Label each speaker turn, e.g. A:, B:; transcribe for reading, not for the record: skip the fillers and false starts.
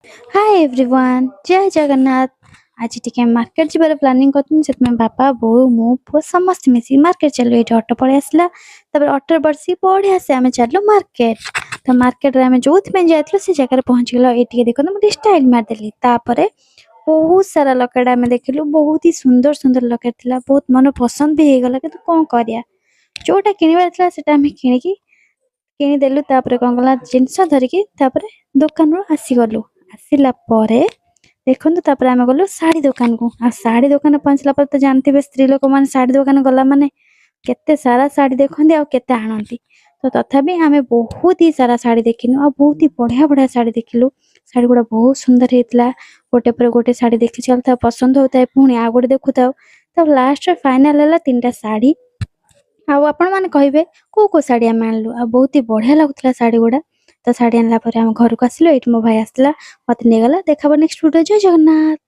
A: Hi everyone जय जगन्नाथ। आज टिके मार्केट जीवार प्लानिंग करथुन से बापा बो मो पु समस्त मिसी मार्केट चलो एठी ऑटो पळे आसला तबर ऑटो बरसी बढ़िया से आमे चलो मार्केट। तो मार्केट रे आमे जोथ में जायतलो से जगह रे पहुंच गेलो एठी देखो ना स्टाइल मार देली तापरे बहुत सारा लकेट आमे देखिलु बहुत ही सुंदर सुंदर लकेट थिला बहुत मन पसंद भी हे गला कि कोन करिया जोटा किनिबार थिला सेटा आमे किनिकी किनिदेलु तापरे कोन गला जिंस धरिकी तापरे दुकान रो आसी गलु आसिला परे देखନ୍ତୁ ତାପରେ ଆମେ ଗଲୁ ଶାଢୀ ଦୋକାନକୁ ଆଉ ଶାଢୀ ଦୋକାନ ପହଞ୍ଚିଲା ପରେ ତ ଜାଣିଥିବେ ସ୍ତ୍ରୀ ଲୋକମାନେ ଶାଢୀ ଦୋକାନ ଗଲା ମାନେ କେତେ ସାରା ଶାଢୀ ଦେଖନ୍ତି ଆଉ କେତେ ଆଣନ୍ତି ତ ତଥାପି ଆମେ ବହୁତ ହି ସାରା ଶାଢୀ ଦେଖିନୁ ଆଉ ବହୁତ ହି ବଢିଆ ବଢିଆ ଶାଢୀ ଦେଖିଲୁ ଶାଢୀ ଗୁଡା ବହୁତ ସୁନ୍ଦର ହେଇଥିଲା ଗୋଟେ ପରେ ଗୋଟେ ଶାଢୀ ଦେଖି ଚାଲୁଥାଉ ପସନ୍ଦ ହଉଥାଏ ପୁଣି ଆଉ ଗୋଟେ ଦେଖୁଥାଉ ତ ଲାଷ୍ଟରେ ଫାଇନାଲ ହେଲା ତିନିଟା ଶାଢୀ ଆଉ ଆପଣ ମାନେ କହିବେ କୋଉ କୋଉ ଶାଢୀ ଆମେ ଆଣିଲୁ ଆଉ ବହୁତ ହି ବଢିଆ ଲାଗୁଥିଲା ଶାଢୀ ଗୁଡା ତ ଶାଢୀ ଆଣିଲା ପରେ ଆମେ ଘରକୁ ଆସିଲୁ ଏଇଠି ମୋ ଭାଇ ଆସିଲା ମତେ ନେଇଗଲା ଦେଖାବ ନେକ୍ସଟ ଭିଡିଓ ଜୟ ଜଗନ୍ନାଥ।